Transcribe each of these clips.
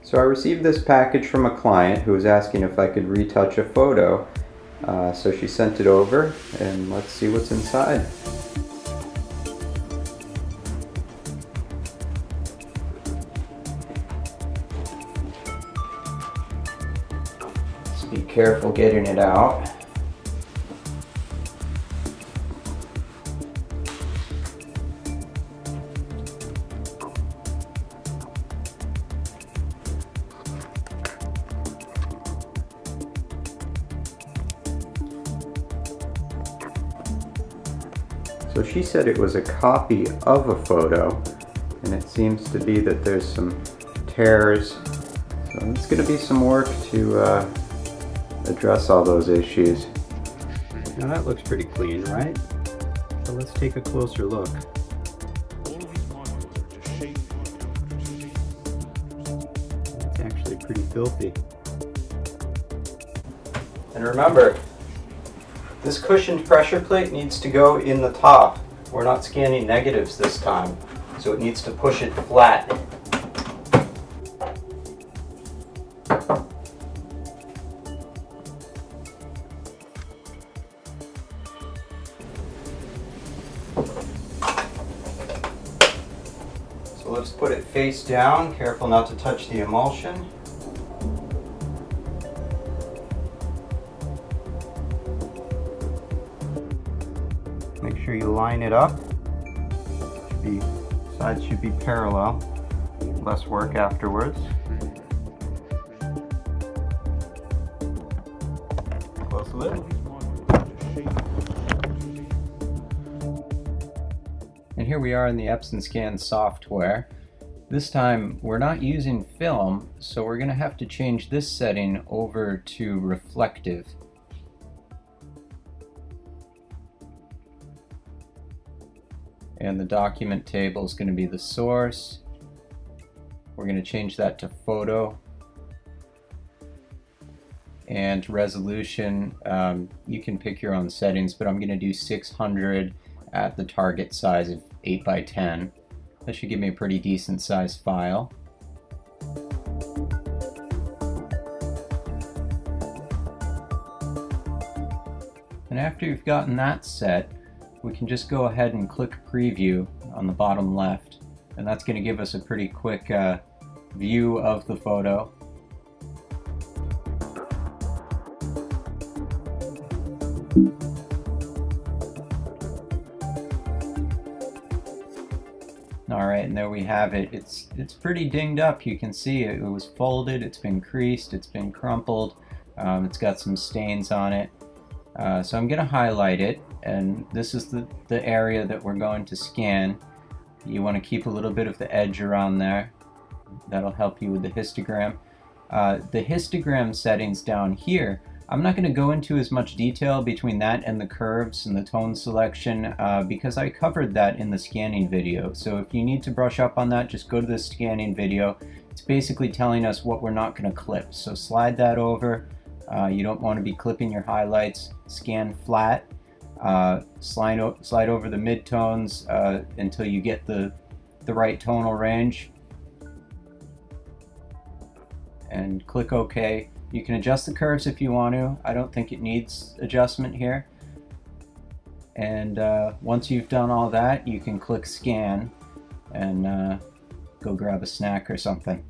So I received this package from a client who was asking if I could retouch a photo. So she sent it over, and let's see what's inside. Just be careful getting it out. So she said it was a copy of a photo, and it seems to be that there's some tears. So it's going to be some work to address all those issues. Now that looks pretty clean, right? So let's take a closer look. It's actually pretty filthy. And remember, this cushioned pressure plate needs to go in the top. We're not scanning negatives this time, so it needs to push it flat. So let's put it face down, careful not to touch the emulsion. Make sure you line it up. Sides should be parallel. Less work afterwards. Close the lid. And here we are in the Epson Scan software. This time we're not using film, so we're going to have to change this setting over to reflective. And the document table is going to be the source. We're going to change that to photo. And resolution, you can pick your own settings, but I'm going to do 600 at the target size of 8x10. That should give me a pretty decent sized file. And after you've gotten that set, we can just go ahead and click preview on the bottom left, and that's going to give us a pretty quick view of the photo. Alright, and there we have it. It's pretty dinged up. You can see it was folded, it's been creased, it's been crumpled, it's got some stains on it. So I'm going to highlight it, and this is the area that we're going to scan. You want to keep a little bit of the edge around there. That'll help you with the histogram. The histogram settings down here, I'm not going to go into as much detail between that and the curves and the tone selection because I covered that in the scanning video. So if you need to brush up on that, just go to the scanning video. It's basically telling us what we're not going to clip. So slide that over. You don't want to be clipping your highlights. Scan flat. Slide over the midtones until you get the right tonal range. And click OK. You can adjust the curves if you want to. I don't think it needs adjustment here. And once you've done all that, you can click Scan and go grab a snack or something.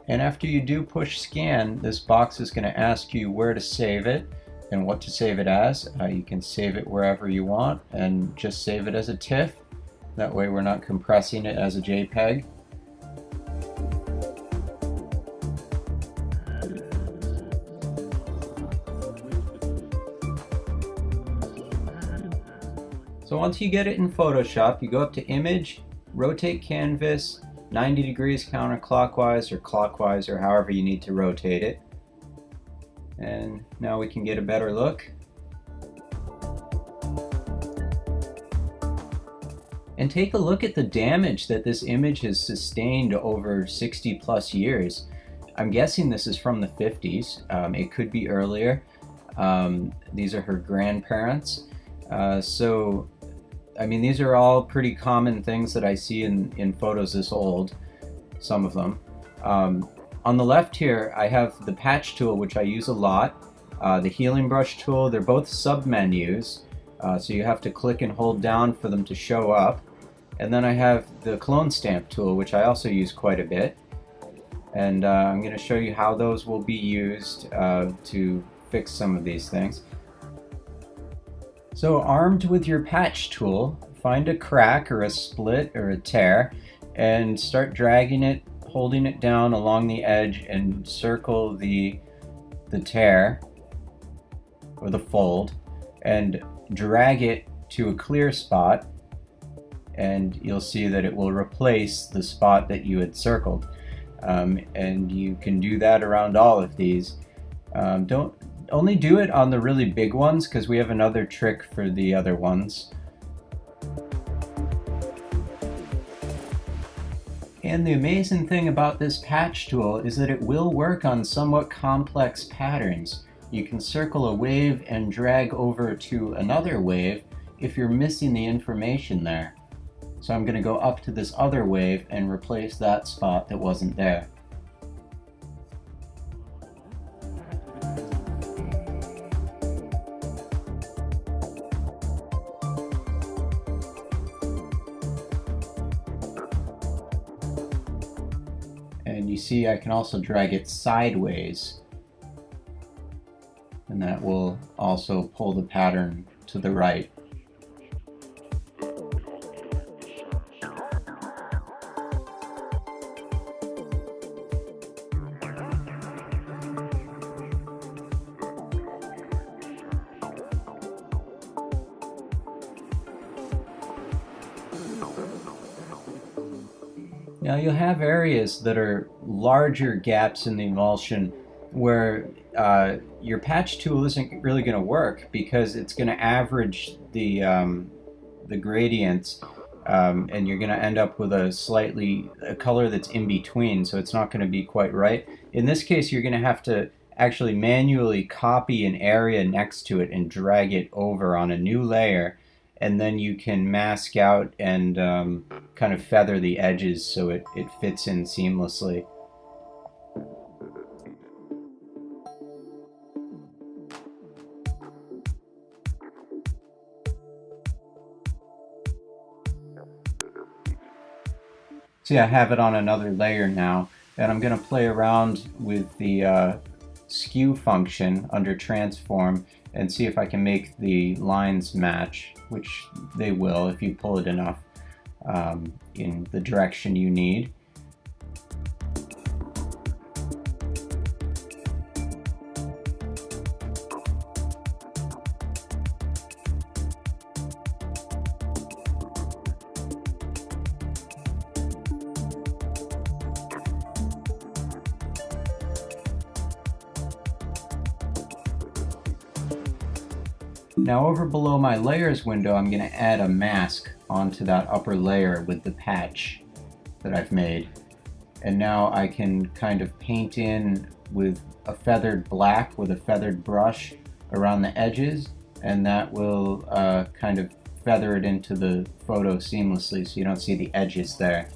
And after you do push Scan, this box is going to ask you where to save it and what to save it as. You can save it wherever you want and just save it as a TIFF. That way we're not compressing it as a JPEG. So once you get it in Photoshop, you go up to Image, Rotate Canvas, 90 degrees counterclockwise or clockwise or however you need to rotate it. And now we can get a better look. And take a look at the damage that this image has sustained over 60 plus years. I'm guessing this is from the 50s. It could be earlier. These are her grandparents. So, I mean, these are all pretty common things that I see in photos this old, some of them. On the left here, I have the patch tool, which I use a lot. The healing brush tool, they're both sub-menus. So you have to click and hold down for them to show up. And then I have the clone stamp tool, which I also use quite a bit. And I'm going to show you how those will be used to fix some of these things. So armed with your patch tool, find a crack or a split or a tear and start dragging it, holding it down along the edge, and circle the tear or the fold and drag it to a clear spot, and you'll see that it will replace the spot that you had circled. And you can do that around all of these. Don't only do it on the really big ones, because we have another trick for the other ones. And the amazing thing about this patch tool is that it will work on somewhat complex patterns. You can circle a wave and drag over to another wave if you're missing the information there. So I'm going to go up to this other wave and replace that spot that wasn't there. And you see I can also drag it sideways, and that will also pull the pattern to the right. Now you'll have areas that are larger gaps in the emulsion where your patch tool isn't really going to work, because it's going to average the gradients, and you're going to end up with a color that's in between, so it's not going to be quite right. In this case, you're going to have to actually manually copy an area next to it and drag it over on a new layer, and then you can mask out and kind of feather the edges so it fits in seamlessly. See, I have it on another layer now, and I'm going to play around with the skew function under transform and see if I can make the lines match, which they will if you pull it enough in the direction you need. Now over below my layers window, I'm going to add a mask onto that upper layer with the patch that I've made. And now I can kind of paint in with a feathered black with a feathered brush around the edges, and that will kind of feather it into the photo seamlessly so you don't see the edges there.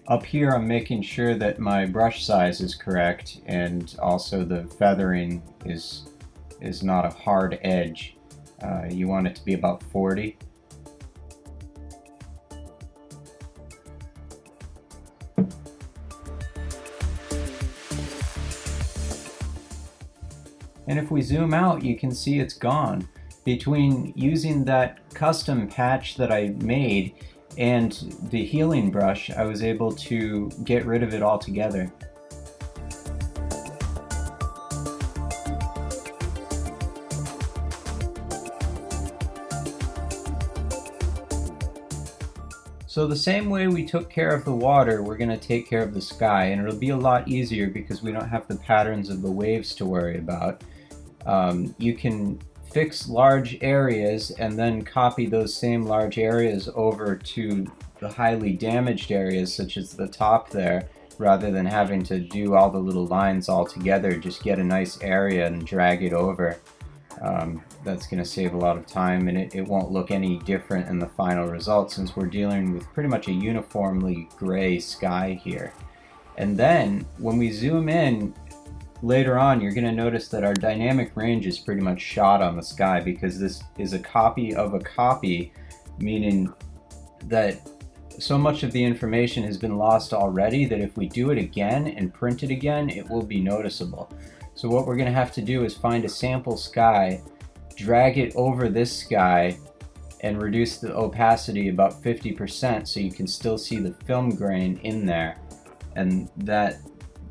Up here I'm making sure that my brush size is correct, and also the feathering is not a hard edge. You want it to be about 40. And if we zoom out, you can see it's gone. Between using that custom patch that I made and the healing brush, I was able to get rid of it altogether. So the same way we took care of the water, we're going to take care of the sky, and it'll be a lot easier because we don't have the patterns of the waves to worry about. You can fix large areas and then copy those same large areas over to the highly damaged areas, such as the top there, rather than having to do all the little lines all together. Just get a nice area and drag it over. That's going to save a lot of time, and it won't look any different in the final result, since we're dealing with pretty much a uniformly gray sky here. And then when we zoom in later on, you're going to notice that our dynamic range is pretty much shot on the sky, because this is a copy of a copy, meaning that so much of the information has been lost already that if we do it again and print it again, it will be noticeable. So what we're going to have to do is find a sample sky, drag it over this sky, and reduce the opacity about 50% so you can still see the film grain in there, and that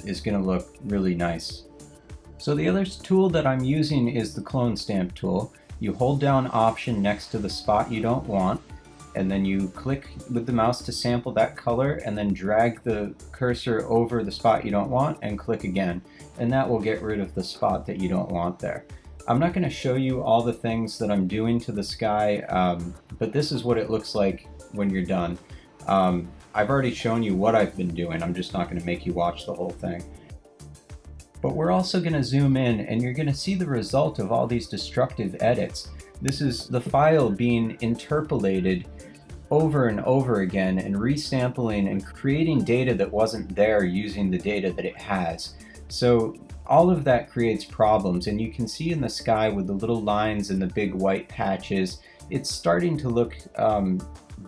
is going to look really nice. So the other tool that I'm using is the clone stamp tool. You hold down Option next to the spot you don't want, and then you click with the mouse to sample that color, and then drag the cursor over the spot you don't want and click again, and that will get rid of the spot that you don't want there. I'm not going to show you all the things that I'm doing to the sky, but this is what it looks like when you're done. I've already shown you what I've been doing. I'm just not going to make you watch the whole thing. But we're also going to zoom in, and you're going to see the result of all these destructive edits. This is the file being interpolated over and over again, and resampling and creating data that wasn't there using the data that it has. So all of that creates problems, and you can see in the sky with the little lines and the big white patches, it's starting to look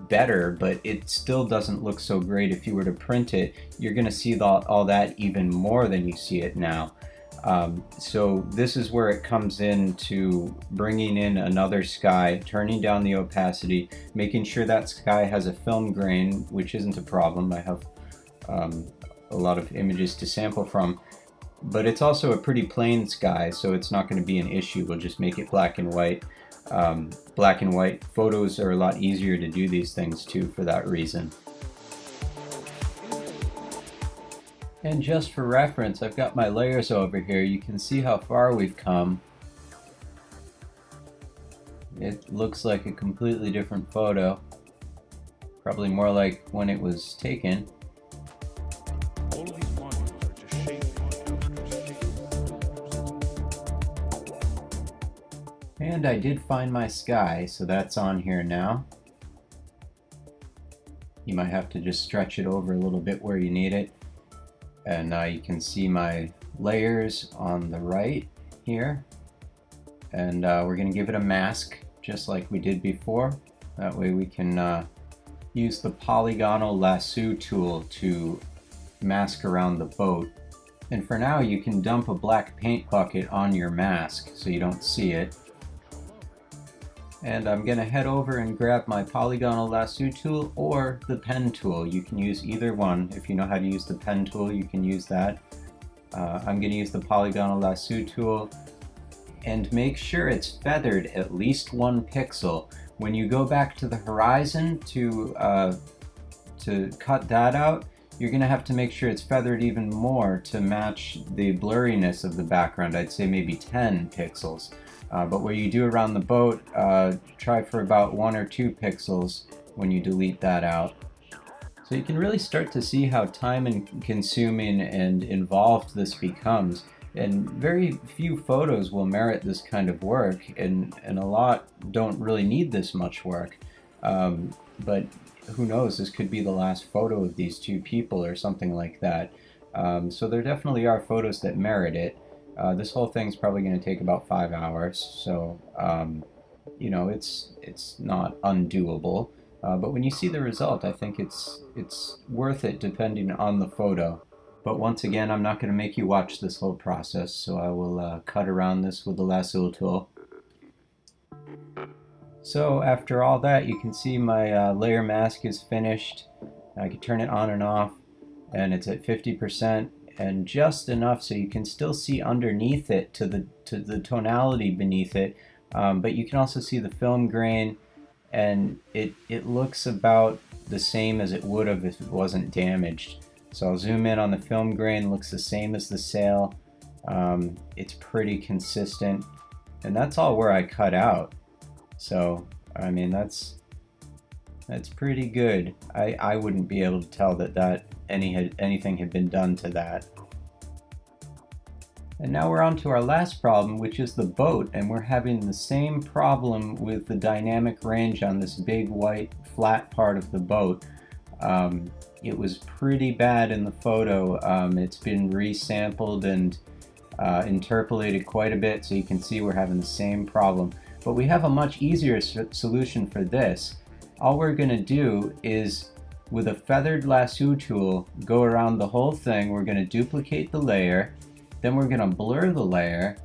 better, but it still doesn't look so great. If you were to print it, you're going to see all that even more than you see it now. So this is where it comes in to bringing in another sky, turning down the opacity, making sure that sky has a film grain, which isn't a problem. I have a lot of images to sample from, but it's also a pretty plain sky, so it's not going to be an issue. We'll just make it black and white. Black and white photos are a lot easier to do these things too for that reason. And just for reference, I've got my layers over here. You can see how far we've come. It looks like a completely different photo. Probably more like when it was taken. All of these modules are just shaped. And I did find my sky, so that's on here now. You might have to just stretch it over a little bit where you need it. And now you can see my layers on the right here. And we're going to give it a mask just like we did before. That way we can use the polygonal lasso tool to mask around the boat. And for now you can dump a black paint bucket on your mask so you don't see it. And I'm going to head over and grab my polygonal lasso tool or the pen tool. You can use either one. If you know how to use the pen tool, you can use that. I'm going to use the polygonal lasso tool, and make sure it's feathered at least 1 pixel. When you go back to the horizon to cut that out, you're going to have to make sure it's feathered even more to match the blurriness of the background. I'd say maybe 10 pixels. But where you do around the boat, try for about 1 or 2 pixels when you delete that out. So you can really start to see how time consuming and involved this becomes. And very few photos will merit this kind of work, and a lot don't really need this much work. But who knows, this could be the last photo of these 2 people or something like that. So there definitely are photos that merit it. This whole thing's probably going to take about 5 hours, so you know, it's not undoable. But when you see the result, I think it's worth it depending on the photo. But once again, I'm not going to make you watch this whole process, so I will cut around this with the lasso tool. So after all that, you can see my layer mask is finished. I can turn it on and off, and it's at 50%. And just enough so you can still see underneath it to the tonality beneath it, but you can also see the film grain, and it looks about the same as it would have if it wasn't damaged. So I'll zoom in on the film grain. Looks the same as the sail. It's pretty consistent, and that's all where I cut out. So I mean, that's That's pretty good. I wouldn't be able to tell that anything had been done to that. And now we're on to our last problem, which is the boat, and we're having the same problem with the dynamic range on this big white flat part of the boat. It was pretty bad in the photo. It's been resampled and interpolated quite a bit, so you can see we're having the same problem. But we have a much easier solution for this. All we're going to do is, with a feathered lasso tool, go around the whole thing. We're going to duplicate the layer, then we're going to blur the layer,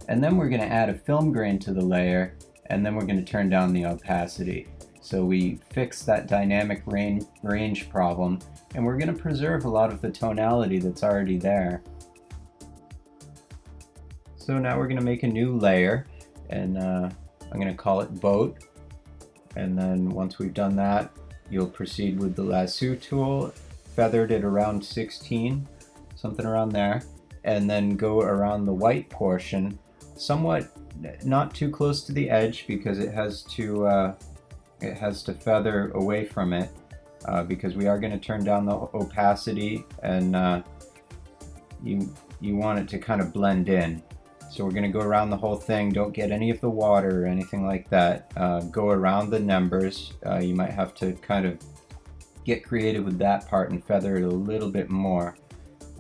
and then we're going to add a film grain to the layer, and then we're going to turn down the opacity. So we fix that dynamic range problem, and we're going to preserve a lot of the tonality that's already there. So now we're going to make a new layer, and I'm going to call it boat. And then once we've done that, you'll proceed with the lasso tool, feathered it around 16, something around there, and then go around the white portion, somewhat not too close to the edge because it has to feather away from it, because we are going to turn down the opacity, and you want it to kind of blend in. So we're going to go around the whole thing. Don't get any of the water or anything like that. Go around the numbers. You might have to kind of get creative with that part and feather it a little bit more.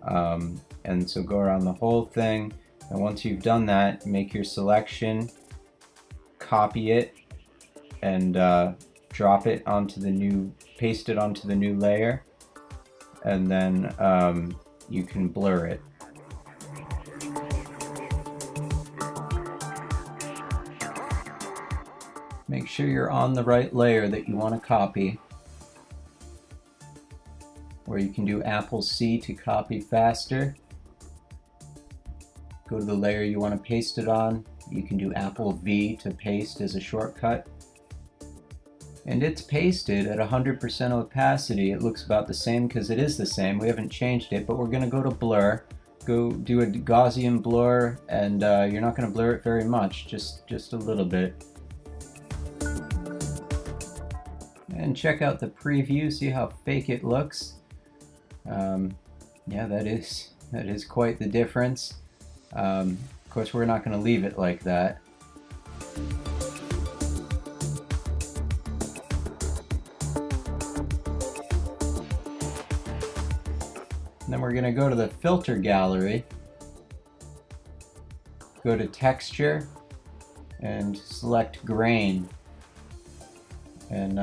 And so go around the whole thing. And once you've done that, make your selection, copy it, and drop it onto the new, paste it onto the new layer, and then you can blur it. Make sure you're on the right layer that you want to copy, or you can do Apple C to copy faster. Go to the layer you want to paste it on. You can do Apple V to paste as a shortcut. And it's pasted at 100% opacity. It looks about the same because it is the same. We haven't changed it, but we're going to go to blur. Go do a Gaussian blur, and you're not going to blur it very much, just a little bit. And check out the preview, see how fake it looks. Yeah, that is quite the difference. Of course, we're not going to leave it like that. And then we're going to go to the filter gallery, go to texture, and select grain. And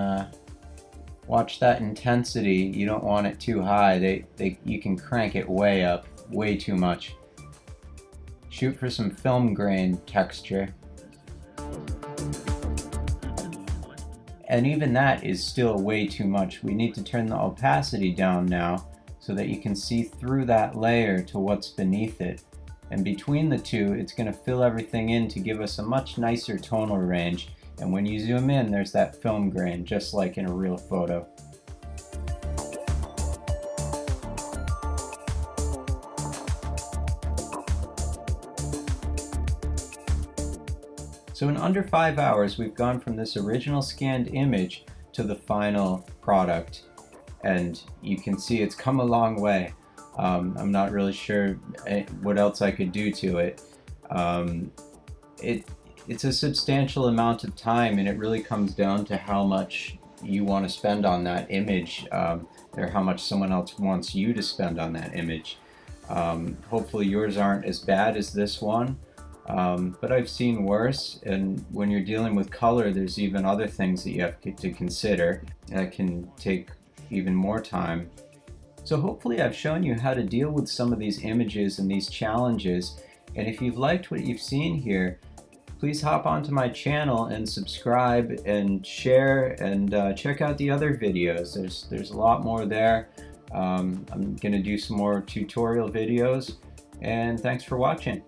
watch that intensity. You don't want it too high. You can crank it way up, way too much. Shoot for some film grain texture. And even that is still way too much. We need to turn the opacity down now so that you can see through that layer to what's beneath it. And between the two, it's going to fill everything in to give us a much nicer tonal range. And when you zoom in, there's that film grain, just like in a real photo. So in under 5 hours, we've gone from this original scanned image to the final product. And you can see it's come a long way. I'm not really sure what else I could do to it. It's a substantial amount of time, and it really comes down to how much you want to spend on that image, or how much someone else wants you to spend on that image. Hopefully yours aren't as bad as this one, but I've seen worse, and when you're dealing with color, there's even other things that you have to consider that can take even more time. So hopefully I've shown you how to deal with some of these images and these challenges, and if you've liked what you've seen here, please hop onto my channel and subscribe and share, and check out the other videos. There's a lot more there. I'm gonna do some more tutorial videos, and thanks for watching.